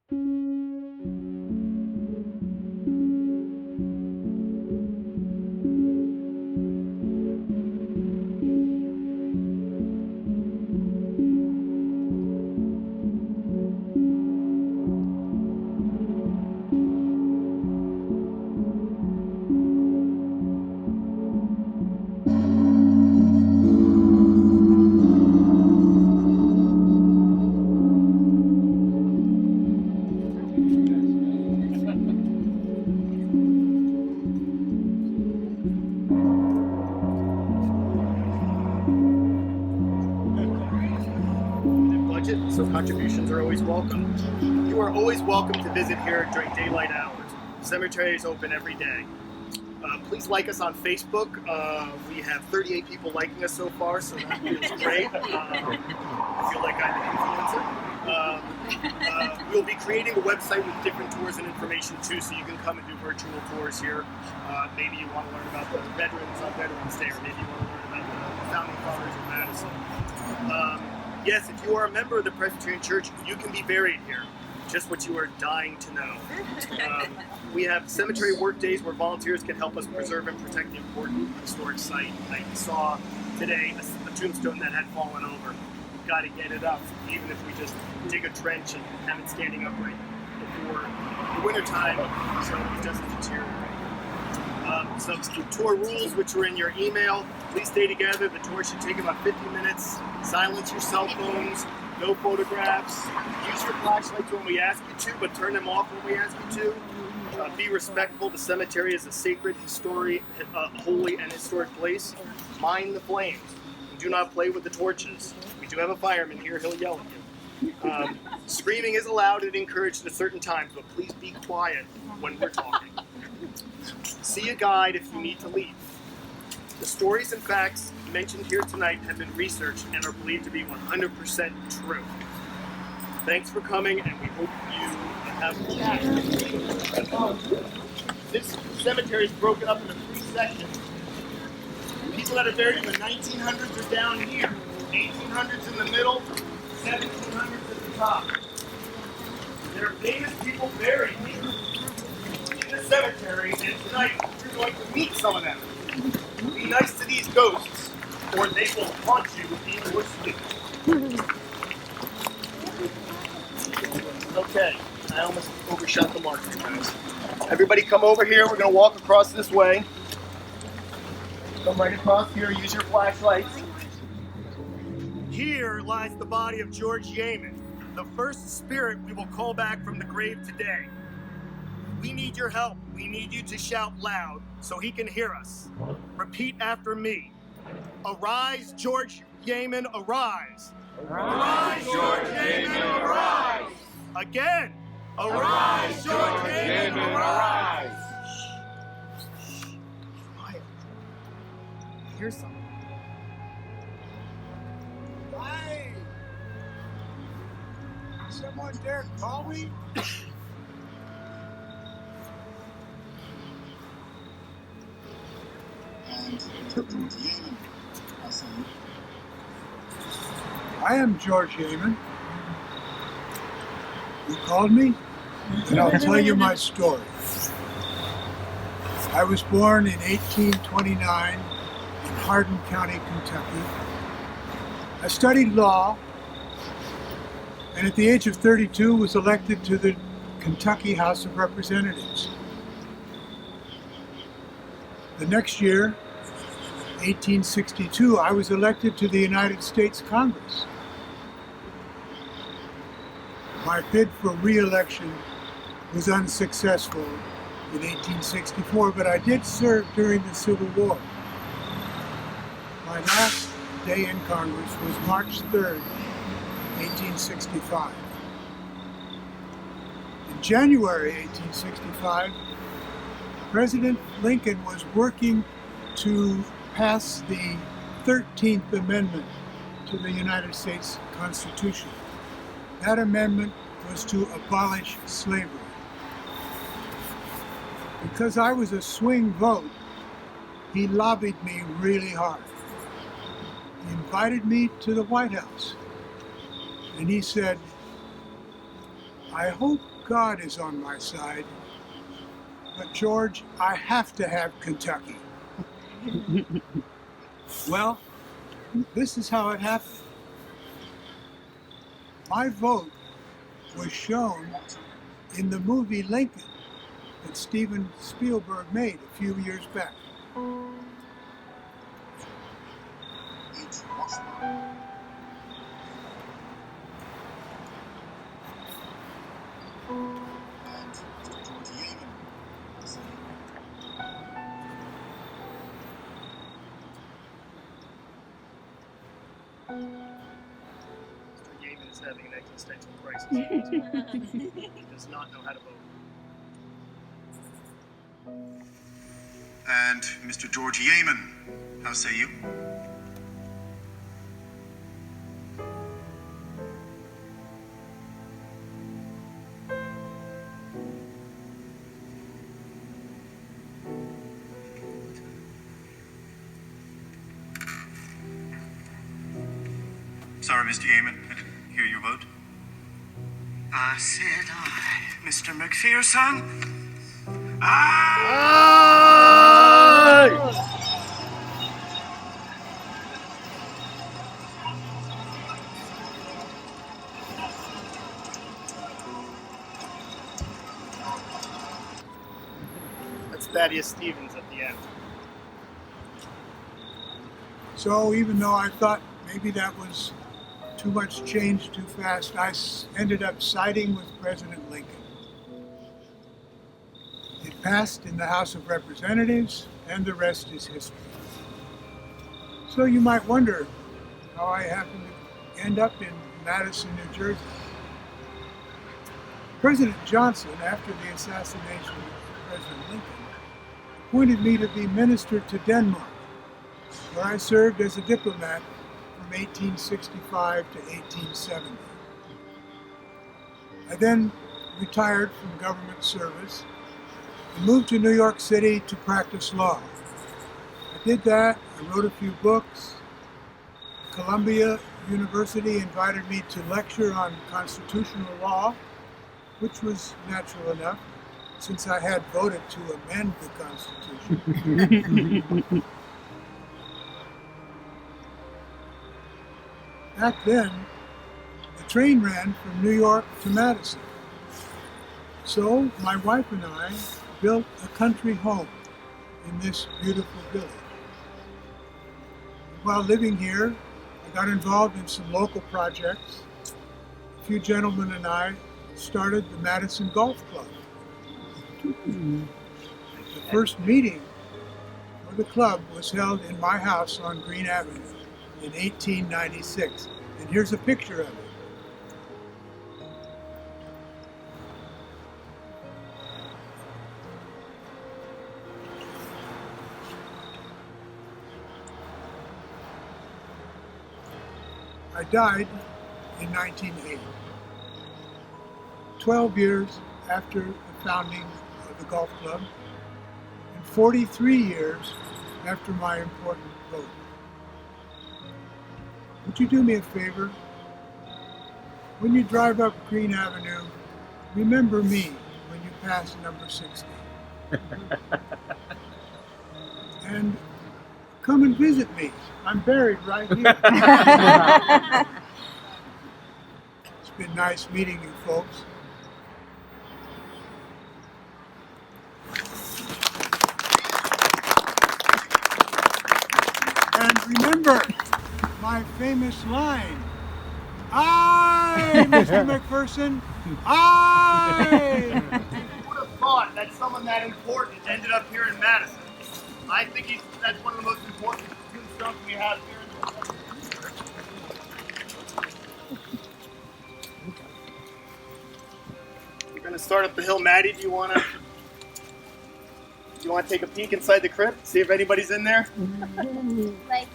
So contributions are always welcome. You are always welcome to visit here during daylight hours. The cemetery is open every day. Please like us on Facebook. We have 38 people liking us so far, so that feels great. I feel like I'm an influencer. We'll be creating a website with different tours and information too, so you can come and do virtual tours here. Maybe you want to learn about the veterans on Veterans Day, or maybe you want to learn about the founding fathers of Madison. Yes, if you are a member of the Presbyterian Church, you can be buried here. Just what you are dying to know. We have cemetery work days where volunteers can help us preserve and protect the important historic site. I saw today a tombstone that had fallen over. We've got to get it up, even if we just dig a trench and have it standing upright before the wintertime so it doesn't deteriorate. Some tour rules, which are in your email. Please stay together. The tour should take about 50 minutes. Silence your cell phones. No photographs. Use your flashlights when we ask you to, but turn them off when we ask you to. Be respectful. The cemetery is a sacred, holy, and historic place. Mind the flames. Do not play with the torches. We do have a fireman here. He'll yell at you. Screaming is allowed and encouraged at certain times, but please be quiet when we're talking. See a guide if you need to leave. The stories and facts mentioned here tonight have been researched and are believed to be 100% true. Thanks for coming, and we hope you have a chat. This cemetery is broken up into 3 sections. People that are buried in the 1900s are down here, 1800s in the middle, 1700s at the top. There are famous people buried here in the cemetery, and tonight you're going to meet some of them. Be nice to these ghosts, or they will haunt you even worse than you. Okay, I almost overshot the mark, you guys. Everybody come over here. We're going to walk across this way. Come right across here. Use your flashlights. Here lies the body of George Yeaman, the first spirit we will call back from the grave today. We need your help. We need you to shout loud so he can hear us. Repeat after me. Arise, George Yeaman, arise. Arise, George Yeaman, arise. Again. Arise, George Yeaman, arise. Quiet. Hear something. Hey! Someone dare call me? I am George Yeaman. You called me, and I'll tell you my story. I was born in 1829 in Hardin County, Kentucky. I studied law, and at the age of 32 was elected to the Kentucky House of Representatives. The next year, 1862, I was elected to the United States Congress. My bid for re-election was unsuccessful in 1864, but I did serve during the Civil War. My last day in Congress was March 3rd, 1865. In January 1865, President Lincoln was working to pass the 13th Amendment to the United States Constitution. That amendment was to abolish slavery. Because I was a swing vote, he lobbied me really hard. He invited me to the White House, and he said, "I hope God is on my side. But George, I have to have Kentucky. Well, this is how it happened. My vote was shown in the movie Lincoln that Steven Spielberg made a few years back. Mr. Yeaman is having an existential crisis. He does not know how to vote. And Mr. George Yeaman, how say you? Sorry, Mr. Yeaman, I didn't hear your vote. I said aye, Mr. McPherson. That's Thaddeus Stevens at the end. So even though I thought maybe that was too much change too fast, I ended up siding with President Lincoln. It passed in the House of Representatives, and the rest is history. So you might wonder how I happened to end up in Madison, New Jersey. President Johnson, after the assassination of President Lincoln, appointed me to be minister to Denmark, where I served as a diplomat from 1865 to 1870. I then retired from government service and moved to New York City to practice law. I did that, I wrote a few books. Columbia University invited me to lecture on constitutional law, which was natural enough since I had voted to amend the Constitution. Back then, the train ran from New York to Madison. So my wife and I built a country home in this beautiful village. While living here, I got involved in some local projects. A few gentlemen and I started the Madison Golf Club. The first meeting for the club was held in my house on Green Avenue in 1896. And here's a picture of it. I died in 1980, 12 years after the founding of the golf club, and 43 years after my important vote. Would you do me a favor? When you drive up Green Avenue, remember me when you pass number 60. And come and visit me. I'm buried right here. It's been nice meeting you folks. And remember my famous line, "Aye, Mr. McPherson, aye!" Who would have thought that someone that important ended up here in Madison? I think that's one of the most important tombstones we have here in the country. We're going to start up the hill. Maddie, do you want to take a peek inside the crypt? See if anybody's in there? Like,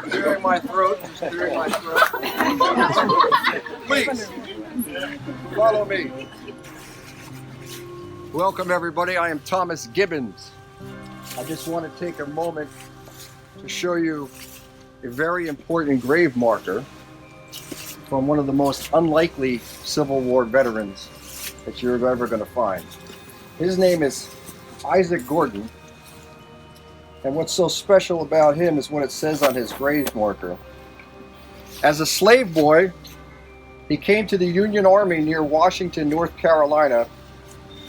Clearing my throat, just clearing my throat. Please, follow me. Welcome everybody, I am Thomas Gibbons. I just want to take a moment to show you a very important grave marker from one of the most unlikely Civil War veterans that you're ever going to find. His name is Isaac Gordon, and what's so special about him is what it says on his grave marker. As a slave boy, he came to the Union Army near Washington, North Carolina,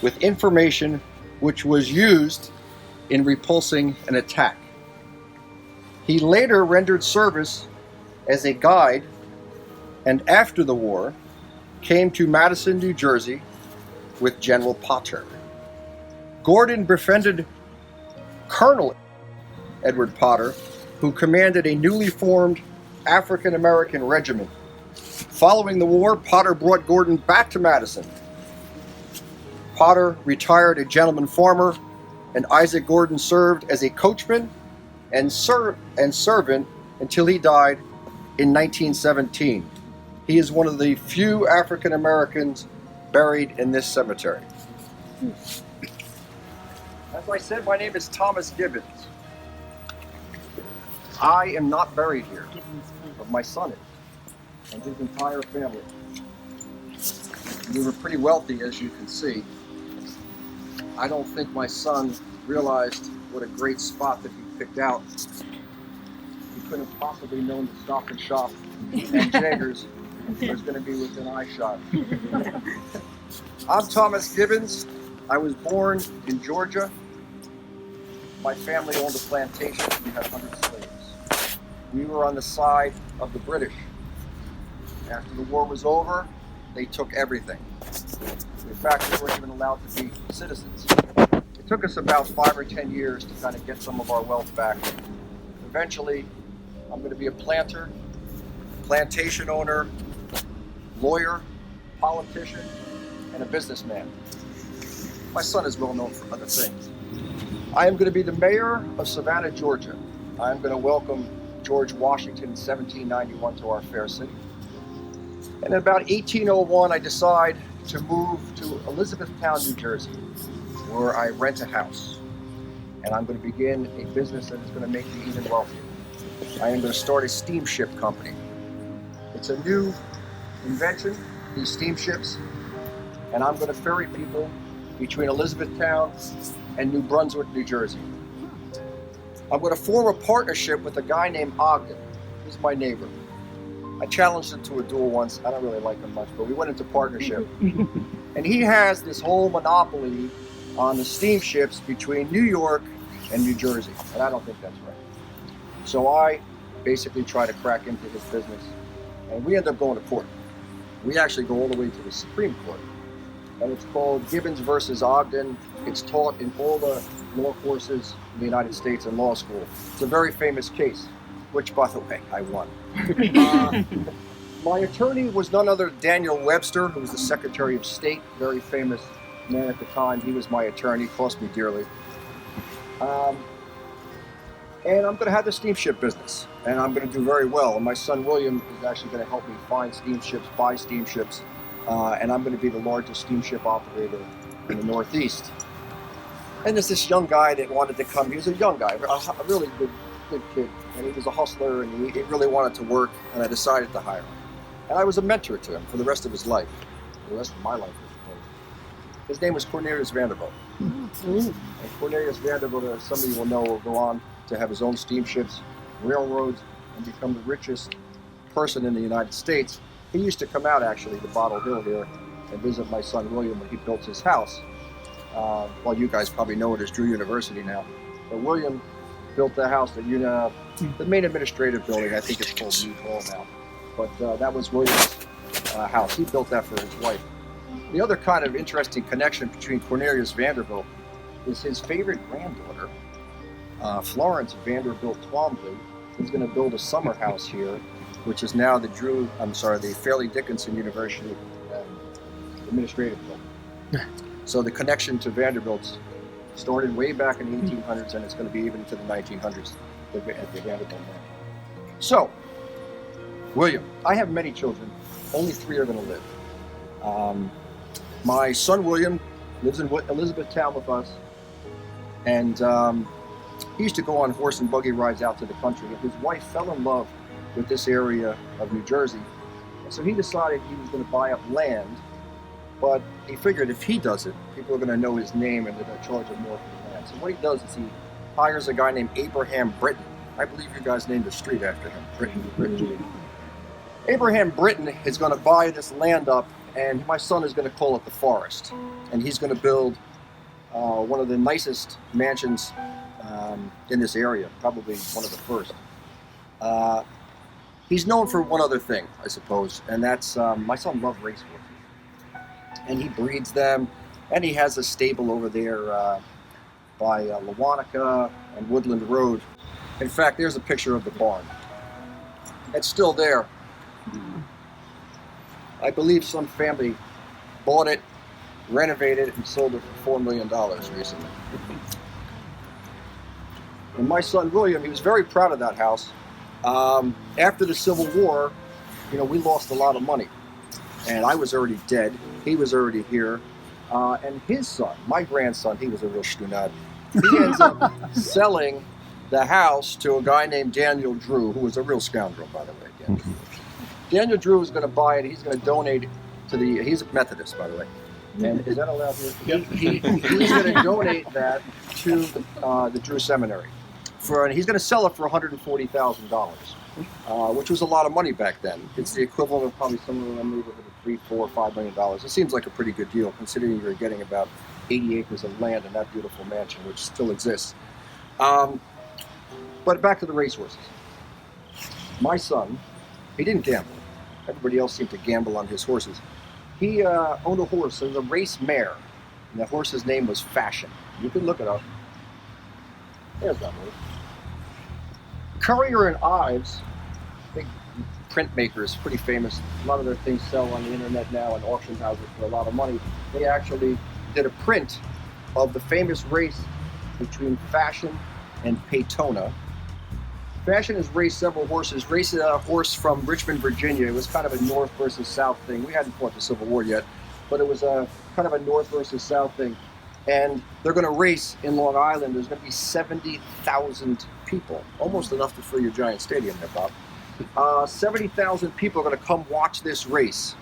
with information which was used in repulsing an attack. He later rendered service as a guide, and after the war, came to Madison, New Jersey with General Potter. Gordon befriended Colonel Edward Potter, who commanded a newly formed African-American regiment. Following the war, Potter brought Gordon back to Madison. Potter retired a gentleman farmer, and Isaac Gordon served as a coachman and servant until he died in 1917. He is one of the few African Americans buried in this cemetery. As I said, my name is Thomas Gibbons. I am not buried here, but my son is, and his entire family. We were pretty wealthy, as you can see. I don't think my son realized what a great spot that he picked out. He couldn't have possibly known to Stop and Shop at Jagger's was going to be within eye shot. I'm Thomas Gibbons. I was born in Georgia. My family owned a plantation. We had 100 slaves. We were on the side of the British. After the war was over, they took everything. In fact, we weren't even allowed to be citizens. It took us about 5 or 10 years to kind of get some of our wealth back. Eventually, I'm going to be a planter, plantation owner, lawyer, politician, and a businessman. My son is well known for other things. I am going to be the mayor of Savannah, Georgia. I am going to welcome George Washington in 1791 to our fair city. And in about 1801, I decide to move to Elizabethtown, New Jersey, where I rent a house. And I'm going to begin a business that is going to make me even wealthier. I am going to start a steamship company. It's a new invention, these steamships, and I'm going to ferry people between Elizabethtown and New Brunswick, New Jersey. I'm going to form a partnership with a guy named Ogden. He's my neighbor. I challenged him to a duel once. I don't really like him much, but we went into partnership. And he has this whole monopoly on the steamships between New York and New Jersey, and I don't think that's right. So I basically try to crack into his business, and we end up going to court. We actually go all the way to the Supreme Court, and it's called Gibbons versus Ogden. It's taught in all the law courses in the United States in law school. It's a very famous case, which, by the way, I won. My attorney was none other than Daniel Webster, who was the Secretary of State, very famous man at the time. He was my attorney, cost me dearly. And I'm going to have the steamship business, and I'm going to do very well. And my son William is actually going to help me find steamships, buy steamships, and I'm going to be the largest steamship operator in the Northeast. And there's this young guy that wanted to come. He was a young guy, a really good kid, and he was a hustler, and he really wanted to work, and I decided to hire him. And I was a mentor to him for the rest of his life, the rest of my life, I suppose. His name was Cornelius Vanderbilt. And Cornelius Vanderbilt, as some of you will know, will go on to have his own steamships, railroads, and become the richest person in the United States. He used to come out, actually, to Bottle Hill here and visit my son William when he built his house. Well, you guys probably know it as Drew University now. But William built the house that the main administrative building, I think it's called Mead Hall now. But that was William's house. He built that for his wife. The other kind of interesting connection between Cornelius Vanderbilt is his favorite granddaughter, Florence Vanderbilt Twombly, is going to build a summer house here, which is now the Fairleigh Dickinson University administrative building. So the connection to Vanderbilt's started way back in the 1800s, and it's going to be even to the 1900s at the Vanderbilt Manor. So, William, I have many children. Only 3 are going to live. My son William lives in Elizabethtown with us, and he used to go on horse and buggy rides out to the country, and his wife fell in love with this area of New Jersey. And so he decided he was going to buy up land, but he figured if he does it, people are going to know his name and they're going to charge him more for the land. So what he does is he hires a guy named Abraham Britton. I believe you guys named the street after him, Britton. Abraham Britton is going to buy this land up, and my son is going to call it the Forest. And he's going to build one of the nicest mansions in this area, probably one of the first. He's known for one other thing, I suppose, and that's my son loves racehorses. And he breeds them, and he has a stable over there by Lewanika and Woodland Road. In fact, there's a picture of the barn. It's still there. I believe some family bought it, renovated it, and sold it for $4 million recently. And my son William, he was very proud of that house. After the Civil War, we lost a lot of money. And I was already dead. He was already here. And his son, my grandson, he was a real stunad. He ends up selling the house to a guy named Daniel Drew, who was a real scoundrel, by the way. Daniel Drew is going to buy it. He's going to donate it to the. He's a Methodist, by the way. And is that allowed here? He's going to donate that to the Drew Cemetery. And he's going to sell it for $140,000, which was a lot of money back then. It's the equivalent of probably somewhere in the neighborhood of $3, $4, $5 million. It seems like a pretty good deal, considering you're getting about 80 acres of land in that beautiful mansion, which still exists. But back to the racehorses. My son, he didn't gamble. Everybody else seemed to gamble on his horses. He owned a horse. It was a race mare, and the horse's name was Fashion. You can look it up. There's that horse. Currier and Ives, big printmakers, pretty famous. A lot of their things sell on the internet now in auction houses for a lot of money. They actually did a print of the famous race between Fashion and Paytona. Fashion has raced several horses. Raced a horse from Richmond, Virginia. It was kind of a North versus South thing. We hadn't fought the Civil War yet, but it was a kind of a North versus South thing. And they're going to race in Long Island. There's going to be 70,000 people, almost enough to fill your giant stadium there, Bob. 70,000 people are going to come watch this race,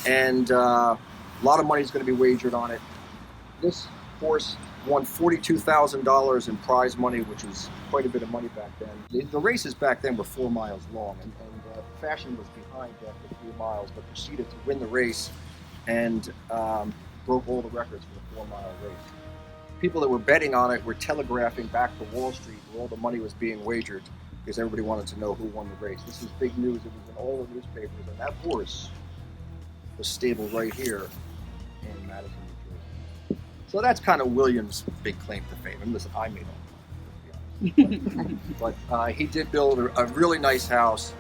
and a lot of money is going to be wagered on it. This horse won $42,000 in prize money, which was quite a bit of money back then. The races back then were 4 miles long, and Fashion was behind after 3 miles, but proceeded to win the race and broke all the records for the 4-mile race. People that were betting on it were telegraphing back to Wall Street where all the money was being wagered because everybody wanted to know who won the race. This is big news. It was in all the newspapers, and that horse was stabled right here in Madison, New Jersey. So that's kind of William's big claim to fame. And listen, I made all the money, but he did build a really nice house,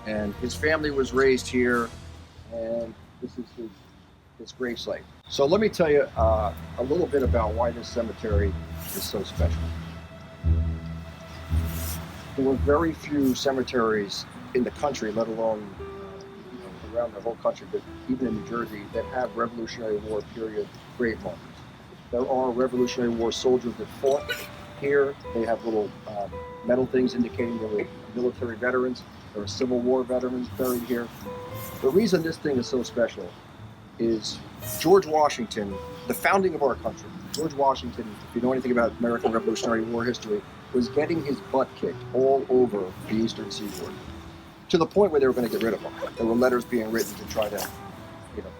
and his family was raised here, and this is his gravesite. So let me tell you a little bit about why this cemetery is so special. There were very few cemeteries in the country, let alone around the whole country, but even in New Jersey, that have Revolutionary War period grave markers. There are Revolutionary War soldiers that fought here. They have little metal things indicating they were military veterans. There are Civil War veterans buried here. The reason this thing is so special is George Washington, the founding of our country. George Washington, if you know anything about American Revolutionary War history, was getting his butt kicked all over the Eastern Seaboard, to the point where they were going to get rid of him. There were letters being written to try to,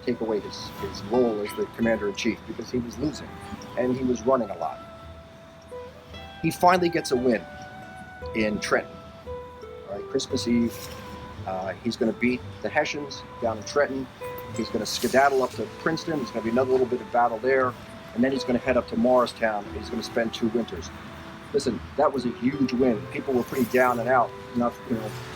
take away his role as the commander-in-chief because he was losing, and he was running a lot. He finally gets a win in Trenton. All right, Christmas Eve, he's going to beat the Hessians down in Trenton. He's going to skedaddle up to Princeton. There's going to be another little bit of battle there, and then he's going to head up to Morristown. And he's going to spend 2 winters. Listen, that was a huge win. People were pretty down and out, not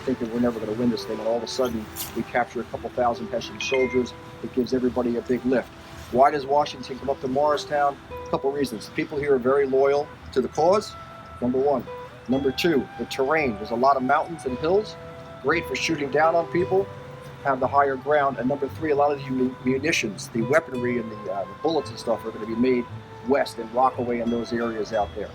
thinking we're never going to win this thing. And all of a sudden, we capture a couple thousand Hessian soldiers. It gives everybody a big lift. Why does Washington come up to Morristown? A couple reasons. People here are very loyal to the cause, number one. Number two, the terrain. There's a lot of mountains and hills, great for shooting down on people, have the higher ground. And number three, a lot of the munitions, the weaponry and the bullets and stuff are going to be made west in Rockaway and those areas out there.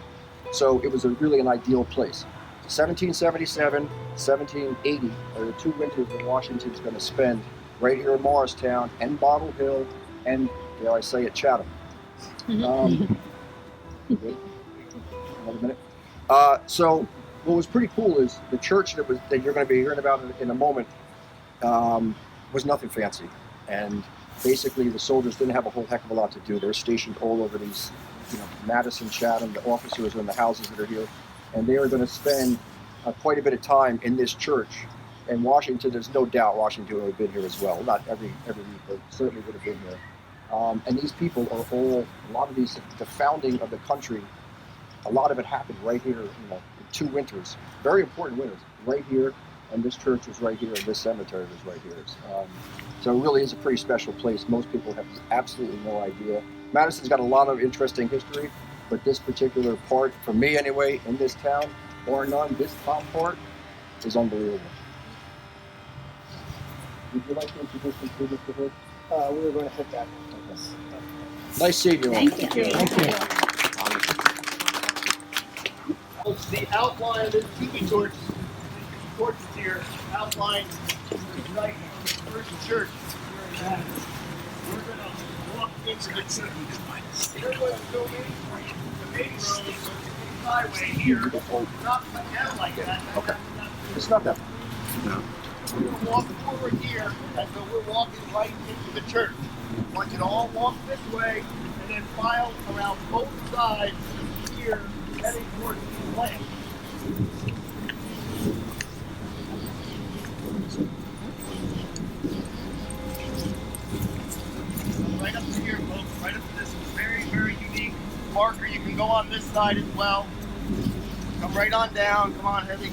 So it was really an ideal place. 1777, 1780 are the 2 winters that Washington's going to spend right here in Morristown and Bottle Hill and, dare I say it, Chatham. Another minute. So what was pretty cool is the church that you're going to be hearing about in a moment was nothing fancy, and basically the soldiers didn't have a whole heck of a lot to do. They're stationed all over these, Madison, Chatham. The officers are in the houses that are here, and they are going to spend quite a bit of time in this church. And Washington, there's no doubt Washington would have been here as well. Not every week, but certainly would have been here. And these people are all, a lot of these, the founding of the country, a lot of it happened right here, in 2 winters, very important winters, right here, and this church was right here, and this cemetery was right here. So it really is a pretty special place. Most people have absolutely no idea. Madison's got a lot of interesting history, but this particular part, for me anyway, in this town, bar none, this top part is unbelievable. Would you like to introduce me to Mr. Hood? We were going to hit that. Nice seeing you all. Thank you. The outline of this tiki torch, torches here, outline right on the first church. We're going to walk into the church. There was no main road, the highway here, not cut down like that. Okay. It's not that. We're going to walk forward here as though we're walking right into the church. I want you to all walk this way and then file around both sides here, heading towards the plant. Right up to here, folks. Right up to this very, very unique marker. You can go on this side as well. Come right on down. Come on, heavy.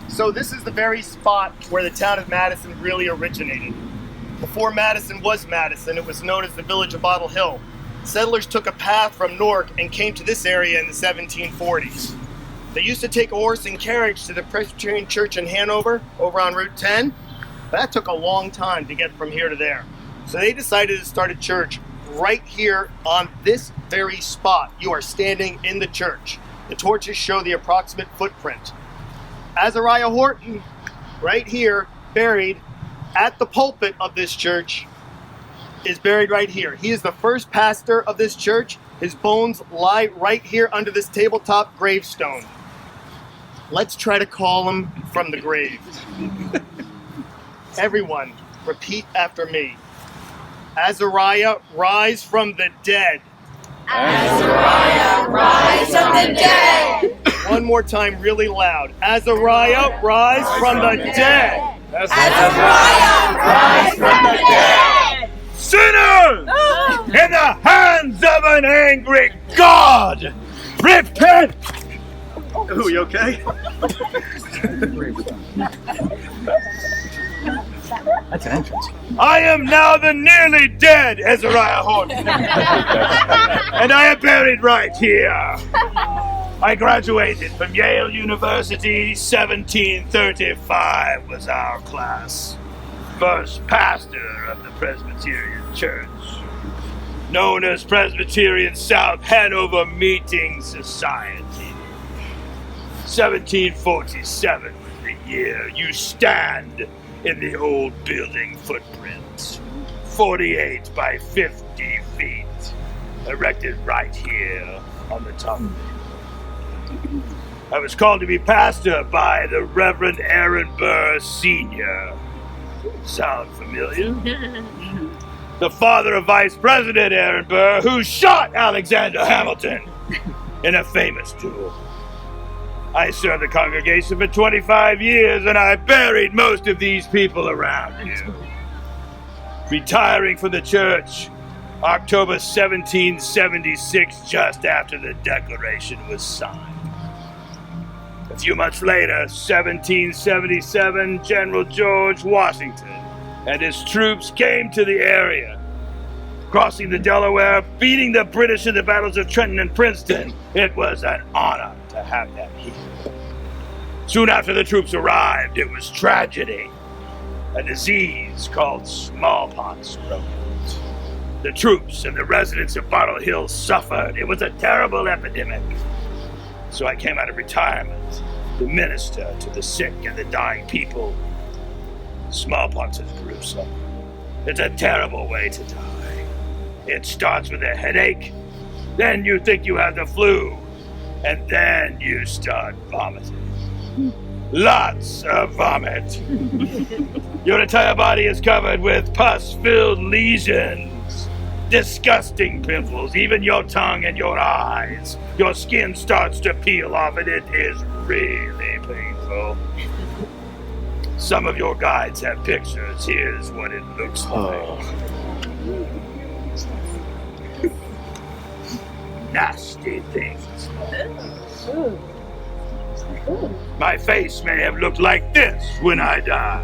So this is the very spot where the town of Madison really originated. Before Madison was Madison, it was known as the village of Bottle Hill. Settlers took a path from Newark and came to this area in the 1740s. They used to take a horse and carriage to the Presbyterian Church in Hanover, over on Route 10. That took a long time to get from here to there. So they decided to start a church right here on this very spot. You are standing in the church. The torches show the approximate footprint. Azariah Horton, right here, buried at the pulpit of this church, is buried right here. He is the first pastor of this church. His bones lie right here under this tabletop gravestone. Let's try to call him from the grave. Everyone, repeat after me. Azariah, rise from the dead. Azariah, rise from the dead. One more time, really loud. Azariah, rise from the dead. Azariah, rise from the dead. Sinners! In the hands of an angry God! Repent! Oh, you okay? That's an entrance. I am now the nearly dead Azariah Horton. And I am buried right here. I graduated from Yale University, 1735 was our class. First pastor of the Presbyterian Church, known as Presbyterian South Hanover Meeting Society. 1747 was the year you stand in the old building footprint. 48 by 50 feet, erected right here on the top of the hill. I was called to be pastor by the Reverend Aaron Burr Sr. Sound familiar? The father of Vice President Aaron Burr, who shot Alexander Hamilton in a famous duel. I served the congregation for 25 years, and I buried most of these people around you. Retiring from the church, October 1776, just after the Declaration was signed. A few months later, 1777, General George Washington and his troops came to the area, crossing the Delaware, beating the British in the battles of Trenton and Princeton. It was an honor to have them here. Soon after the troops arrived, it was tragedy. A disease called smallpox broke out. The troops and the residents of Bottle Hill suffered. It was a terrible epidemic. So I came out of retirement to minister to the sick and the dying people. Smallpox is gruesome. It's a terrible way to die. It starts with a headache, then you think you have the flu, and then you start vomiting. Lots of vomit. Your entire body is covered with pus-filled lesions, disgusting pimples, even your tongue and your eyes. Your skin starts to peel off, and it is really painful. Some of your guides have pictures. Here's what it looks like. Nasty things. My face may have looked like this when I died.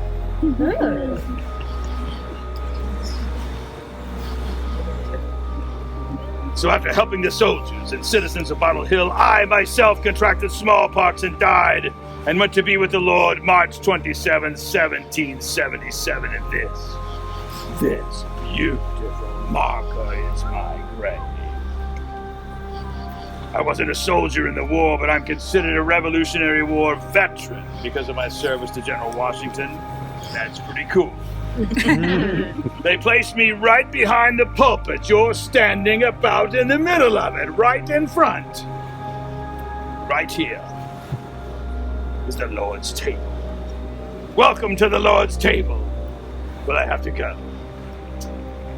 So after helping the soldiers and citizens of Bottle Hill, I myself contracted smallpox and died, and went to be with the Lord March 27, 1777. And this beautiful marker is my grave. I wasn't a soldier in the war, but I'm considered a Revolutionary War veteran because of my service to General Washington. That's pretty cool. They placed me right behind the pulpit. You're standing about in the middle of it, right in front. Right here is the Lord's table. Welcome to the Lord's table. But I have to go.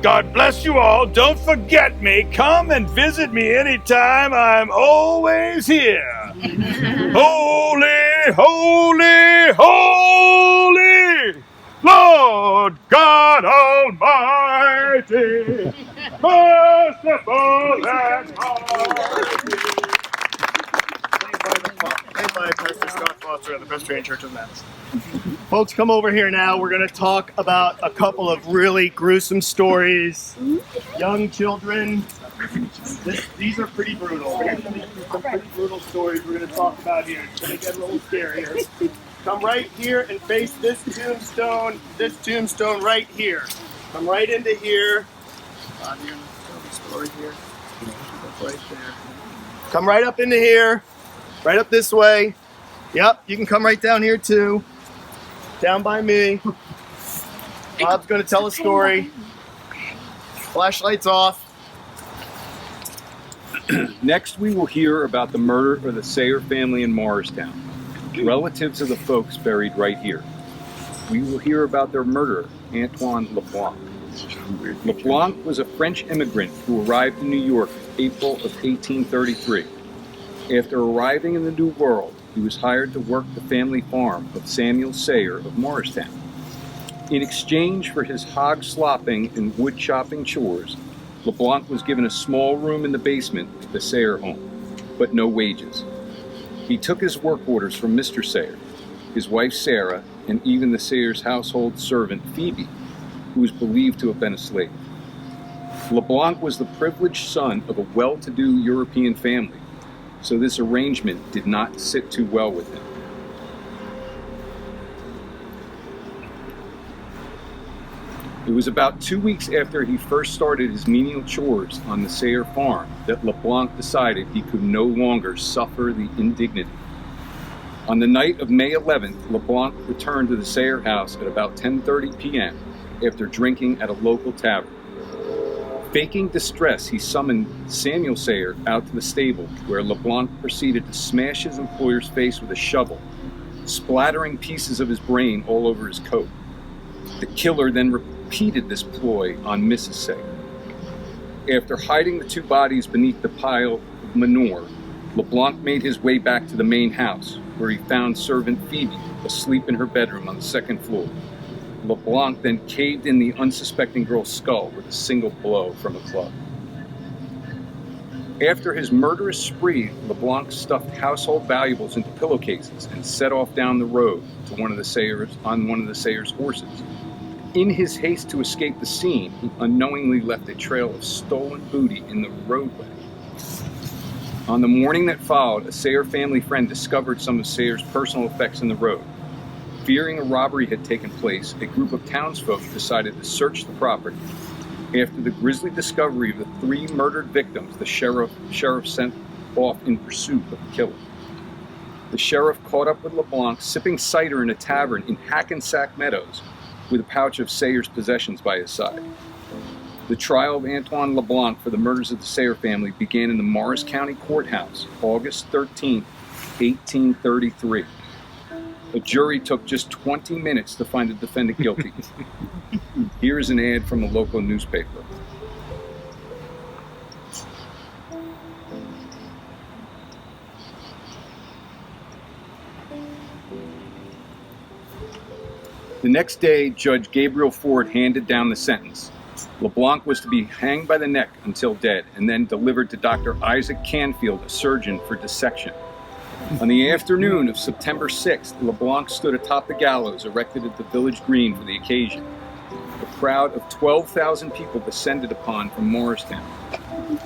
God bless you all. Don't forget me. Come and visit me anytime. I'm always here. Holy, holy, holy Lord God Almighty, merciful and mighty. Played by Pastor Scott Foster at the Presbyterian Church of Madison. Folks, come over here now. We're going to talk about a couple of really gruesome stories. Young children. These are pretty brutal. We're going to be some pretty brutal stories we're going to talk about here. It's going to get a little scarier. Come right here and face this tombstone right here. Come right into here. You're going to tell the story here. Right there. Come right up into here. Right up this way. Yep, you can come right down here too. Down by me. Bob's going to tell a story. Flashlights off. Next, we will hear about the murder of the Sayer family in Morristown, relatives of the folks buried right here. We will hear about their murderer, Antoine LeBlanc. LeBlanc was a French immigrant who arrived in New York in April of 1833. After arriving in the New World, he was hired to work the family farm of Samuel Sayer of Morristown. In exchange for his hog slopping and wood chopping chores, LeBlanc was given a small room in the basement of the Sayer home, but no wages. He took his work orders from Mr. Sayer, his wife Sarah, and even the Sayers' household servant Phoebe, who was believed to have been a slave. LeBlanc was the privileged son of a well-to-do European family, so this arrangement did not sit too well with him. It was about 2 weeks after he first started his menial chores on the Sayer farm that LeBlanc decided he could no longer suffer the indignity. On the night of May 11th, LeBlanc returned to the Sayer house at about 10:30 p.m. after drinking at a local tavern. Faking distress, he summoned Samuel Sayer out to the stable, where LeBlanc proceeded to smash his employer's face with a shovel, splattering pieces of his brain all over his coat. The killer then repeated this ploy on Mrs. Sayer. After hiding the two bodies beneath the pile of manure, LeBlanc made his way back to the main house, where he found servant Phoebe asleep in her bedroom on the second floor. LeBlanc then caved in the unsuspecting girl's skull with a single blow from a club. After his murderous spree, LeBlanc stuffed household valuables into pillowcases and set off down the road to one of the Sayers' horses. In his haste to escape the scene, he unknowingly left a trail of stolen booty in the roadway. On the morning that followed, a Sayer family friend discovered some of Sayer's personal effects in the road. Fearing a robbery had taken place, a group of townsfolk decided to search the property. After the grisly discovery of the 3 murdered victims, the sheriff sent off in pursuit of the killer. The sheriff caught up with LeBlanc sipping cider in a tavern in Hackensack Meadows with a pouch of Sayer's possessions by his side. The trial of Antoine LeBlanc for the murders of the Sayer family began in the Morris County Courthouse, August 13, 1833. A jury took just 20 minutes to find the defendant guilty. Here's an ad from a local newspaper. The next day, Judge Gabriel Ford handed down the sentence. LeBlanc was to be hanged by the neck until dead, and then delivered to Dr. Isaac Canfield, a surgeon, for dissection. On the afternoon of September 6th, LeBlanc stood atop the gallows erected at the village green for the occasion. A crowd of 12,000 people descended upon from Morristown.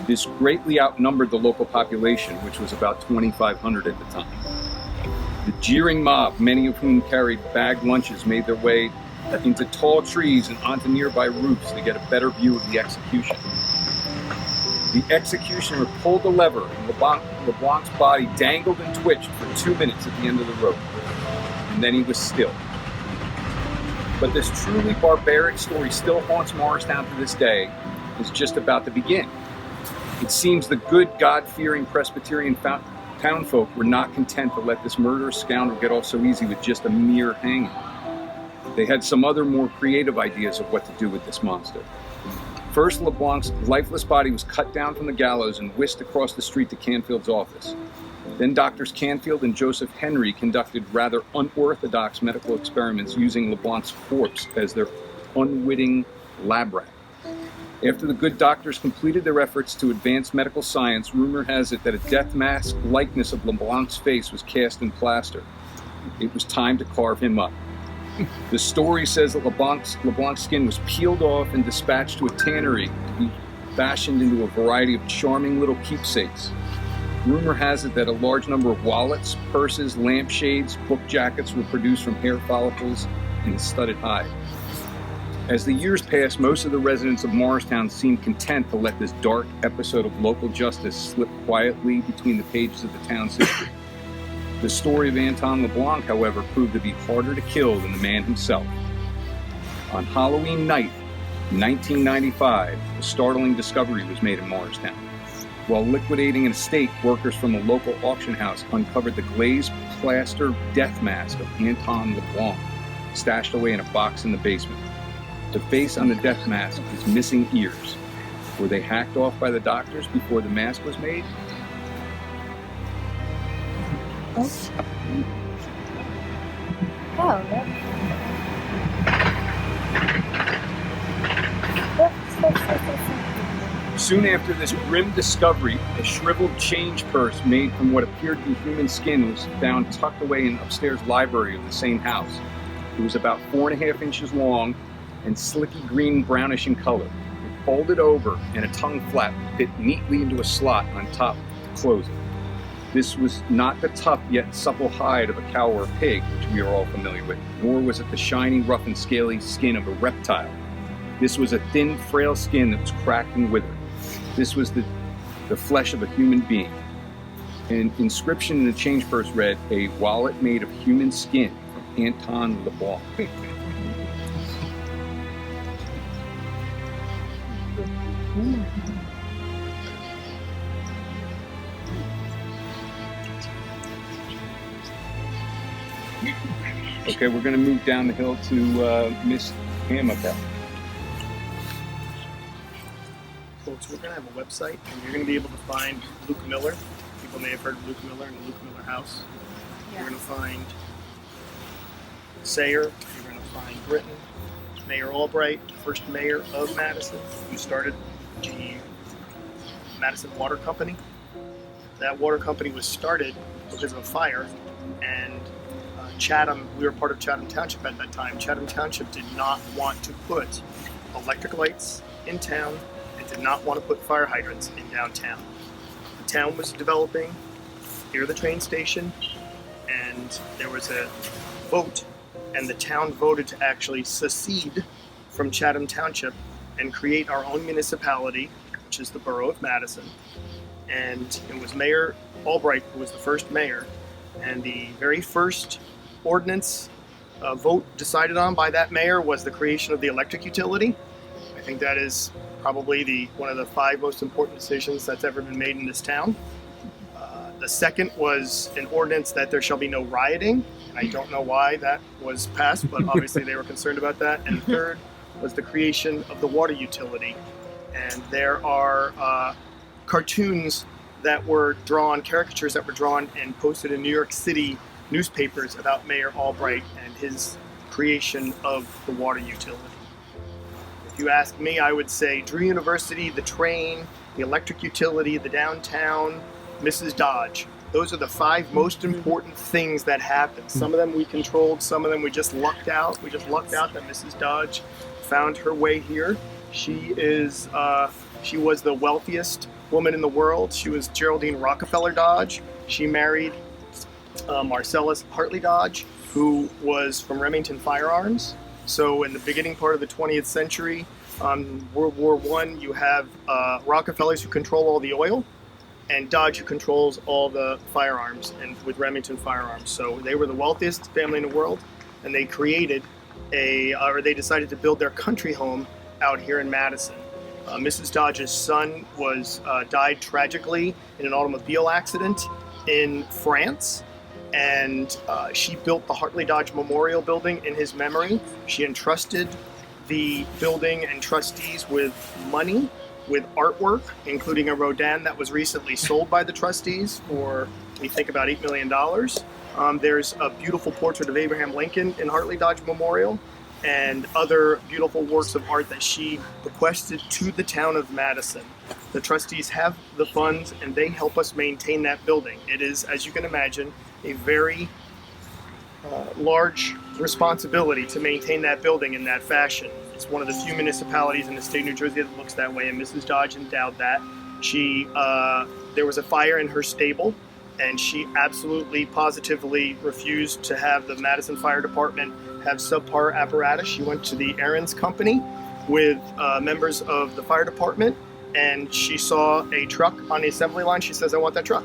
This greatly outnumbered the local population, which was about 2,500 at the time. The jeering mob, many of whom carried bagged lunches, made their way into tall trees and onto nearby roofs to get a better view of the execution. The executioner pulled a lever, and LeBlanc's body dangled and twitched for 2 minutes at the end of the rope. And then he was still. But this truly barbaric story still haunts Morristown to this day, is just about to begin. It seems the good, God-fearing Presbyterian townfolk were not content to let this murderous scoundrel get off so easy with just a mere hanging. They had some other more creative ideas of what to do with this monster. First, LeBlanc's lifeless body was cut down from the gallows and whisked across the street to Canfield's office. Then Doctors Canfield and Joseph Henry conducted rather unorthodox medical experiments using LeBlanc's corpse as their unwitting lab rat. After the good doctors completed their efforts to advance medical science, rumor has it that a death mask likeness of LeBlanc's face was cast in plaster. It was time to carve him up. The story says that LeBlanc's skin was peeled off and dispatched to a tannery to be fashioned into a variety of charming little keepsakes. Rumor has it that a large number of wallets, purses, lampshades, book jackets were produced from hair follicles in a studded hide. As the years passed, most of the residents of Morristown seemed content to let this dark episode of local justice slip quietly between the pages of the town's history. The story of Antoine LeBlanc, however, proved to be harder to kill than the man himself. On Halloween night, 1995, a startling discovery was made in Morristown. While liquidating an estate, workers from a local auction house uncovered the glazed plaster death mask of Antoine LeBlanc, stashed away in a box in the basement. The face on the death mask is missing ears. Were they hacked off by the doctors before the mask was made? Soon after this grim discovery, a shriveled change purse made from what appeared to be human skin was found tucked away in the upstairs library of the same house. It was about 4.5 inches long and slicky green brownish in color. It folded over and a tongue flap fit neatly into a slot on top to close it. This was not the tough yet supple hide of a cow or a pig, which we are all familiar with, nor was it the shiny, rough and scaly skin of a reptile. This was a thin, frail skin that was cracked and withered. This was the flesh of a human being. An inscription in the change purse read, "A wallet made of human skin from Antoine LeBlanc." Okay, we're going to move down the hill to Miss Hamilton. Folks, we're going to have a website, and you're going to be able to find Luke Miller. People may have heard of Luke Miller and the Luke Miller House. Yeah. You're going to find Sayer. You're going to find Britton. Mayor Albright, first mayor of Madison, who started the Madison Water Company. That water company was started because of a fire, and Chatham, we were part of Chatham Township at that time. Chatham Township did not want to put electric lights in town and did not want to put fire hydrants in downtown. The town was developing near the train station, and there was a vote, and the town voted to actually secede from Chatham Township and create our own municipality, which is the Borough of Madison. And it was Mayor Albright who was the first mayor, and the very first ordinance vote decided on by that mayor was the creation of the electric utility. I think that is probably one of the 5 most important decisions that's ever been made in this town. The second was an ordinance that there shall be no rioting, and I don't know why that was passed, but obviously they were concerned about that. And the third was the creation of the water utility. And there are cartoons that were drawn, caricatures that were drawn and posted in New York City newspapers about Mayor Albright and his creation of the water utility. If you ask me, I would say Drew University, the train, the electric utility, the downtown, Mrs. Dodge. Those are the 5 most important things that happened. Some of them we controlled, some of them we just lucked out. We just lucked out that Mrs. Dodge found her way here. She was the wealthiest woman in the world. She was Geraldine Rockefeller Dodge. She married Marcellus Hartley Dodge, who was from Remington Firearms. So in the beginning part of the 20th century, World War I, you have Rockefellers who control all the oil, and Dodge who controls all the firearms, and with Remington Firearms. So they were the wealthiest family in the world, and they created they decided to build their country home out here in Madison. Mrs. Dodge's son died tragically in an automobile accident in France, and she built the Hartley Dodge Memorial Building in his memory. She entrusted the building and trustees with money, with artwork, including a Rodin that was recently sold by the trustees for, we think, about $8 million. There's a beautiful portrait of Abraham Lincoln in Hartley Dodge Memorial, and other beautiful works of art that she bequested to the town of Madison. The trustees have the funds, and they help us maintain that building. It is, as you can imagine, a very large responsibility to maintain that building in that fashion. It's one of the few municipalities in the state of New Jersey that looks that way, and Mrs. Dodge endowed that. There was a fire in her stable, and she absolutely, positively refused to have the Madison Fire Department have subpar apparatus. She went to the Aaron's Company with members of the fire department, and she saw a truck on the assembly line. She says, "I want that truck."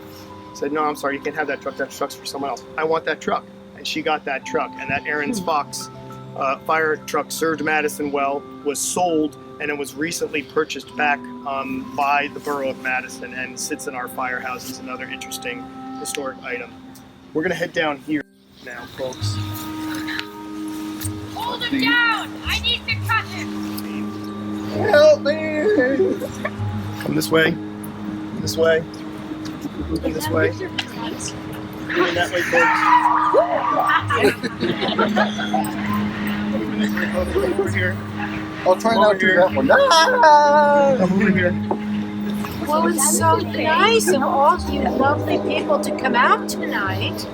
I said, "No, I'm sorry, you can't have that truck. That truck's for someone else. I want that truck." And she got that truck, and that Aaron's Fox fire truck served Madison well, was sold, and it was recently purchased back by the borough of Madison and sits in our firehouse as another interesting historic item. We're gonna head down here now, folks. Hold him down! I need to cut him! Help me! Come this way. This way. Come this way. Going that way, folks. Over here. I'll try not to do that one. Come over here. Well, it's so nice of all of you lovely people to come out tonight.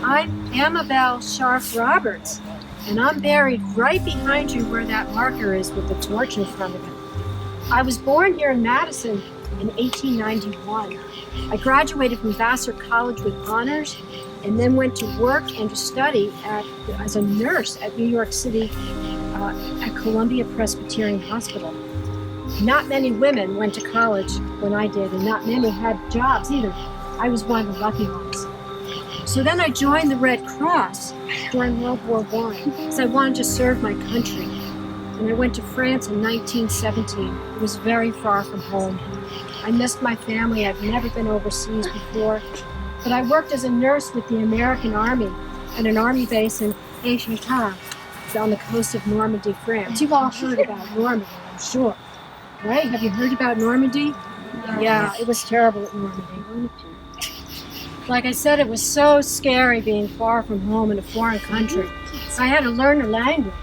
I'm Amabel Sharf Roberts, and I'm buried right behind you where that marker is with the torch in front of it. I was born here in Madison in 1891. I graduated from Vassar College with honors and then went to work and to study as a nurse at New York City at Columbia Presbyterian Hospital. Not many women went to college when I did, and not many had jobs either. I was one of the lucky ones. So then I joined the Red Cross during World War I because I wanted to serve my country. And I went to France in 1917. It was very far from home. I missed my family. I've never been overseas before. But I worked as a nurse with the American Army at an army base in Échatard on the coast of Normandy, France. You've all heard about Normandy, I'm sure. Right? Have you heard about Normandy? Yeah, it was terrible at Normandy. Like I said, it was so scary being far from home in a foreign country. I had to learn the language.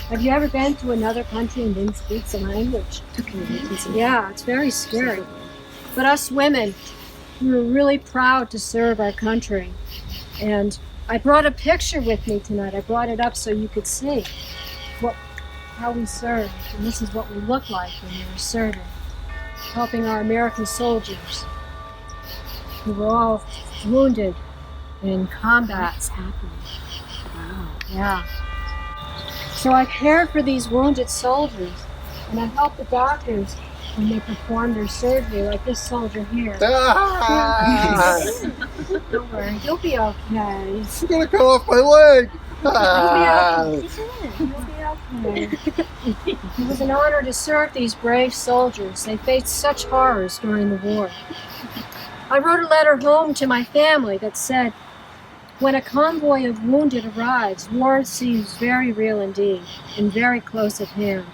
Have you ever been to another country and didn't speak the language? Yeah, it's very scary. But us women, we were really proud to serve our country. And I brought a picture with me tonight. I brought it up so you could see how we served. And this is what we look like when we were serving, helping our American soldiers. who were all wounded in combat. Wow. Yeah. So I cared for these wounded soldiers, and I helped the doctors when they performed their surgery, like this soldier here. Don't worry, you'll be okay. It's gonna cut off my leg. You'll be okay. It was an honor to serve these brave soldiers. They faced such horrors during the war. I wrote a letter home to my family that said, when a convoy of wounded arrives, war seems very real indeed, and very close at hand.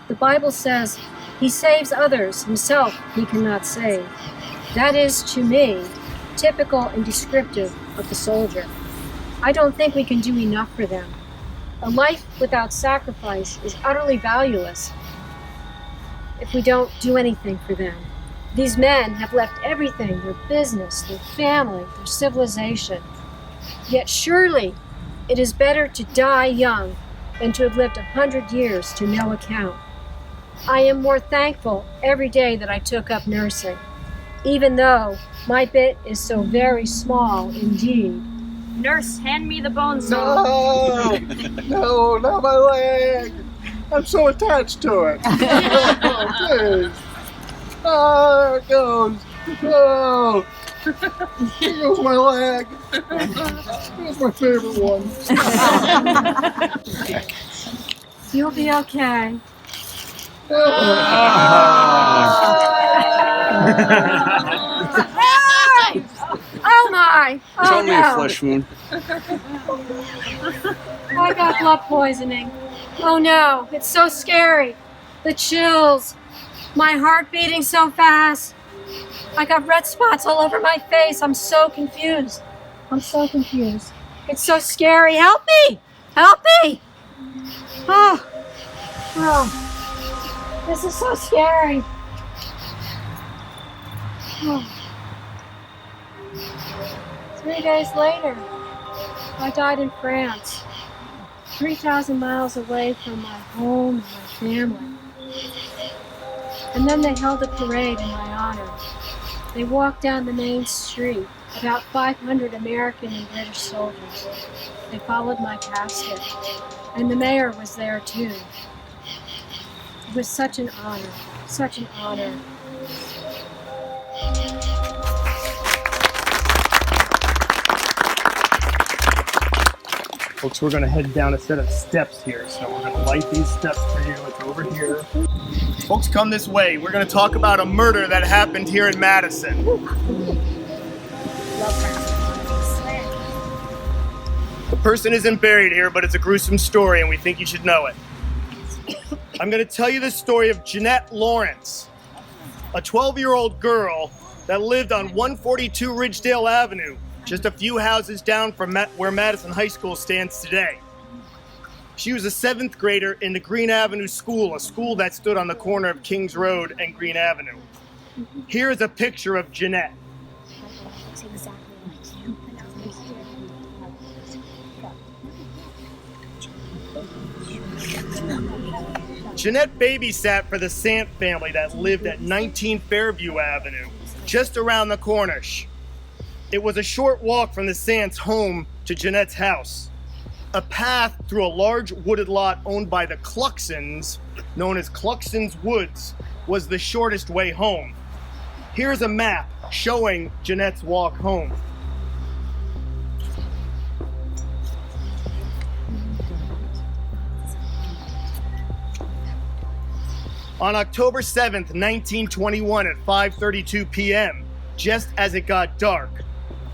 The Bible says, he saves others, himself he cannot save. That is, to me, typical and descriptive of the soldier. I don't think we can do enough for them. A life without sacrifice is utterly valueless if we don't do anything for them. These men have left everything, their business, their family, their civilization. Yet surely it is better to die young than to have lived 100 years to no account. I am more thankful every day that I took up nursing, even though my bit is so very small indeed. Nurse, hand me the bone saw. No, not my leg. I'm so attached to it. Oh, there it goes. Oh, here goes my leg. That's my favorite one. You'll be okay. Oh my! It's Oh only a no! flesh wound. I got blood poisoning. Oh no, it's so scary. The chills. My heart beating so fast. I got red spots all over my face. I'm so confused. It's so scary. Help me! Help me! Oh. This is so scary. Oh. 3 days later, I died in France, 3,000 miles away from my home and my family. And then they held a parade in my honor. They walked down the main street, about 500 American and British soldiers. They followed my casket, and the mayor was there too. It was such an honor, such an honor. Folks, we're going to head down a set of steps here. So we're going to light these steps for you. It's over here. Folks, come this way. We're going to talk about a murder that happened here in Madison. The person isn't buried here, but it's a gruesome story, and we think you should know it. I'm going to tell you the story of Jeanette Lawrence, a 12-year-old girl that lived on 142 Ridgedale Avenue, just a few houses down from where Madison High School stands today. She was a 7th grader in the Green Avenue School, a school that stood on the corner of Kings Road and Green Avenue. Here is a picture of Jeanette. Jeanette babysat for the Sant family that lived at 19 Fairview Avenue, just around the corner. It was a short walk from the Sants' home to Jeanette's house. A path through a large wooded lot owned by the Cluxons, known as Cluxons Woods, was the shortest way home. Here's a map showing Jeanette's walk home. On October 7th, 1921 at 5:32 p.m., just as it got dark,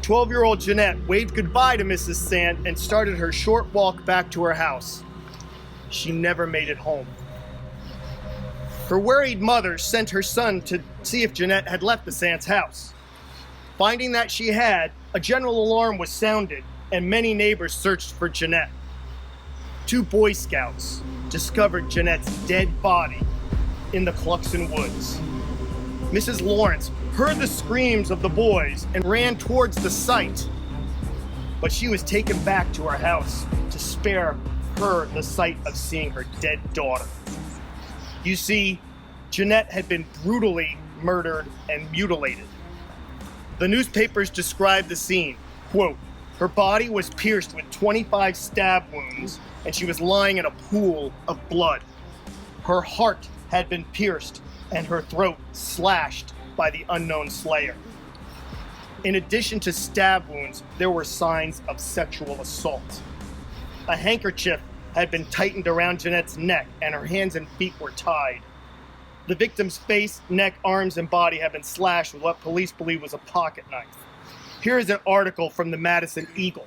12-year-old Jeanette waved goodbye to Mrs. Sant and started her short walk back to her house. She never made it home. Her worried mother sent her son to see if Jeanette had left the Sant's house. Finding that she had, a general alarm was sounded and many neighbors searched for Jeanette. 2 Boy Scouts discovered Jeanette's dead body in the Cluxon Woods. Mrs. Lawrence heard the screams of the boys and ran towards the site, but she was taken back to her house to spare her the sight of seeing her dead daughter. You see, Jeanette had been brutally murdered and mutilated. The newspapers described the scene. Quote, her body was pierced with 25 stab wounds, and she was lying in a pool of blood. Her heart had been pierced, and her throat slashed by the unknown slayer. In addition to stab wounds, there were signs of sexual assault. A handkerchief had been tightened around Jeanette's neck, and her hands and feet were tied. The victim's face, neck, arms, and body had been slashed with what police believe was a pocket knife. Here is an article from the Madison Eagle.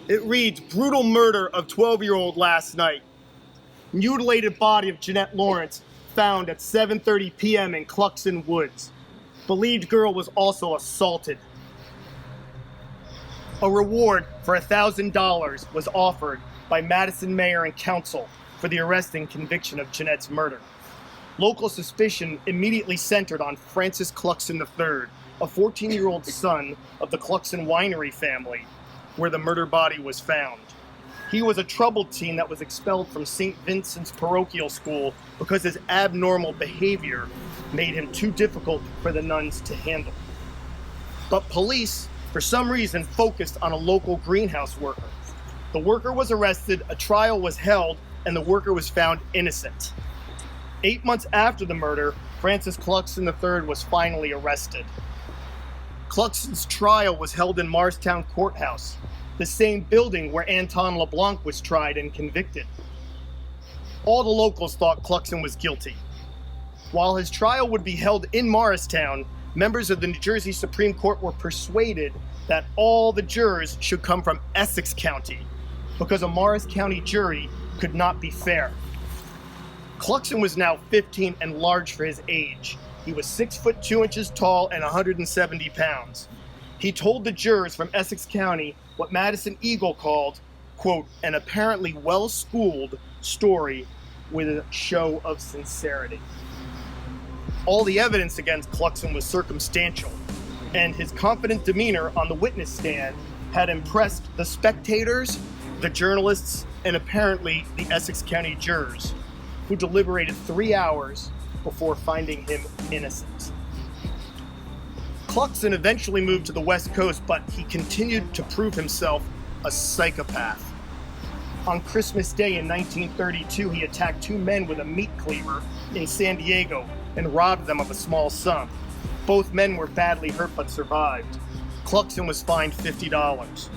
It reads, brutal murder of 12-year-old last night. Mutilated body of Jeanette Lawrence found at 7:30 p.m. in Cluxon Woods. Believed girl was also assaulted. A reward for $1,000 was offered by Madison Mayor and Council for the arrest and conviction of Jeanette's murder. Local suspicion immediately centered on Francis Cluxon III, a 14-year-old son of the Cluxon winery family, where the murder body was found. He was a troubled teen that was expelled from St. Vincent's parochial school because his abnormal behavior made him too difficult for the nuns to handle. But police, for some reason, focused on a local greenhouse worker. The worker was arrested, a trial was held, and the worker was found innocent. 8 months after the murder, Francis Cluxon III was finally arrested. Cluxon's trial was held in Morristown Courthouse, the same building where Anton LeBlanc was tried and convicted. All the locals thought Cluxon was guilty. While his trial would be held in Morristown, members of the New Jersey Supreme Court were persuaded that all the jurors should come from Essex County, because a Morris County jury could not be fair. Cluxon was now 15 and large for his age. He was 6 foot 2 inches tall and 170 pounds. He told the jurors from Essex County what Madison Eagle called, quote, an apparently well-schooled story with a show of sincerity. All the evidence against Cluxon was circumstantial, and his confident demeanor on the witness stand had impressed the spectators, the journalists, and apparently the Essex County jurors, who deliberated 3 hours before finding him innocent. Cluxon eventually moved to the West Coast, but he continued to prove himself a psychopath. On Christmas Day in 1932, he attacked 2 men with a meat cleaver in San Diego and robbed them of a small sum. Both men were badly hurt but survived. Cluxon was fined $50.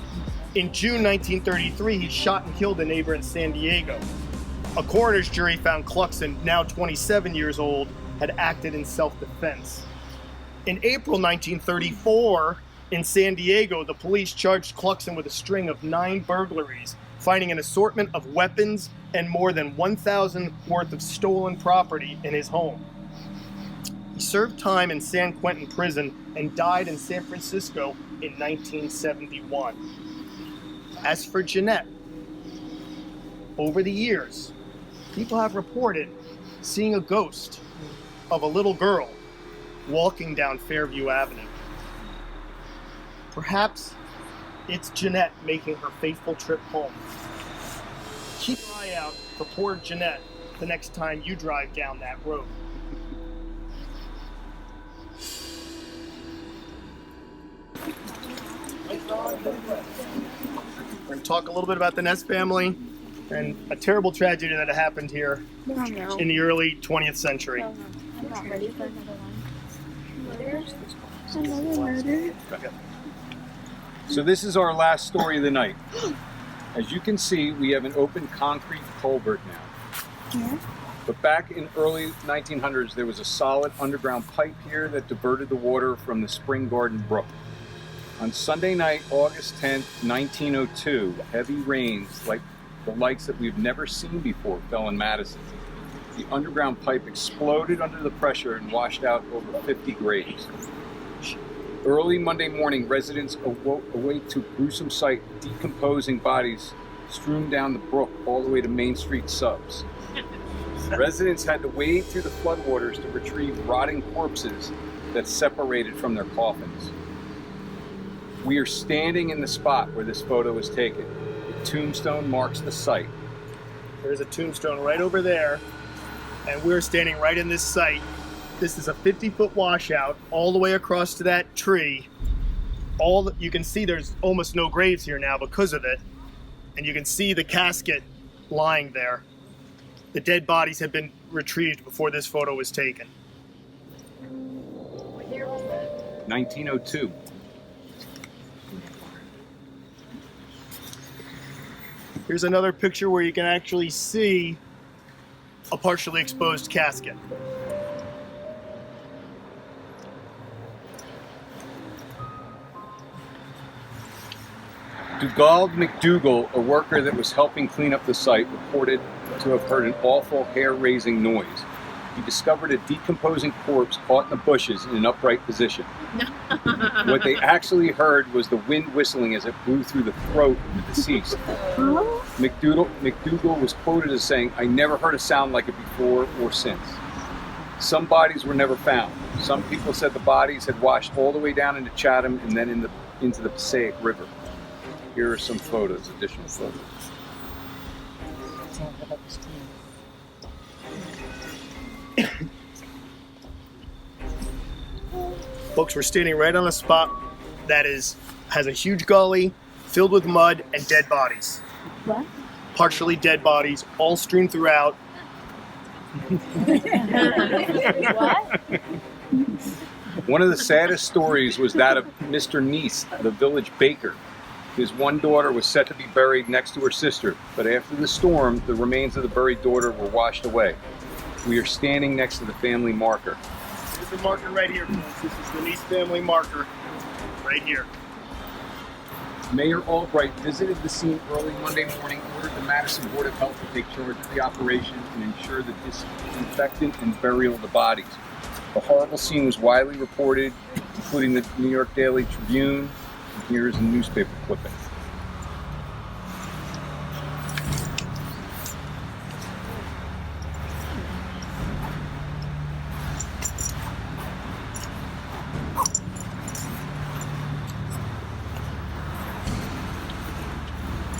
In June 1933, he shot and killed a neighbor in San Diego. A coroner's jury found Cluxon, now 27 years old, had acted in self-defense. In April 1934, in San Diego, the police charged Cluxon with a string of 9 burglaries, finding an assortment of weapons and more than $1,000 worth of stolen property in his home. He served time in San Quentin prison and died in San Francisco in 1971. As for Jeanette, over the years, people have reported seeing a ghost of a little girl walking down Fairview Avenue. Perhaps it's Jeanette making her faithful trip home. Keep an eye out for poor Jeanette the next time you drive down that road. We're going to talk a little bit about the Ness family and a terrible tragedy that happened here in the early 20th century. I'm not ready for another one. Another murder? Okay. So this is our last story of the night. As you can see, we have an open concrete culvert now. Yeah. But back in early 1900s, there was a solid underground pipe here that diverted the water from the Spring Garden Brook. On Sunday night, August 10th, 1902, heavy rains like the likes that we've never seen before fell in Madison. The underground pipe exploded under the pressure and washed out over 50 graves. Early Monday morning, residents awake to a gruesome sight, decomposing bodies strewn down the brook all the way to Main Street subs. Residents had to wade through the floodwaters to retrieve rotting corpses that separated from their coffins. We are standing in the spot where this photo was taken. The tombstone marks the site. There's a tombstone right over there. and we're standing right in this site. This is a 50-foot washout all the way across to that tree. You can see there's almost no graves here now because of it, and you can see the casket lying there. The dead bodies have been retrieved before this photo was taken. What year was that? 1902. Here's another picture where you can actually see a partially exposed casket. Dugald McDougall, a worker that was helping clean up the site, reported to have heard an awful hair-raising noise. He discovered a decomposing corpse caught in the bushes in an upright position. What they actually heard was the wind whistling as it blew through the throat of the deceased. McDougall was quoted as saying, "I never heard a sound like it before or since." Some bodies were never found. Some people said the bodies had washed all the way down into Chatham and then into the Passaic River. Here are some photos, additional photos. Folks, we're standing right on a spot that has a huge gully filled with mud and dead bodies. What? Partially dead bodies, all strewn throughout. What? One of the saddest stories was that of Mr. Neese, the village baker. His one daughter was set to be buried next to her sister, but after the storm, the remains of the buried daughter were washed away. We are standing next to the family marker. Here's the marker right here, folks. This is the Neese family marker right here. Mayor Albright visited the scene early Monday morning, ordered the Madison Board of Health to take charge of the operation and ensure the disinfectant and burial of the bodies. The horrible scene was widely reported, including the New York Daily Tribune. And here's a newspaper clipping.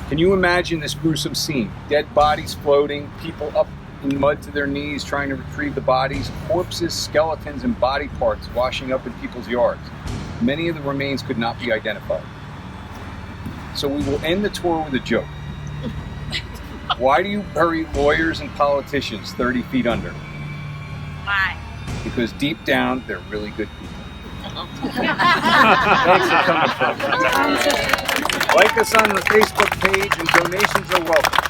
Can you imagine this gruesome scene? Dead bodies floating, people up in mud to their knees trying to retrieve the bodies, corpses, skeletons, and body parts washing up in people's yards. Many of the remains could not be identified. So we will end the tour with a joke. Why do you bury lawyers and politicians 30 feet under? Why? Because deep down, they're really good people. Thanks for coming, folks. Like us on the Facebook page, and donations are welcome.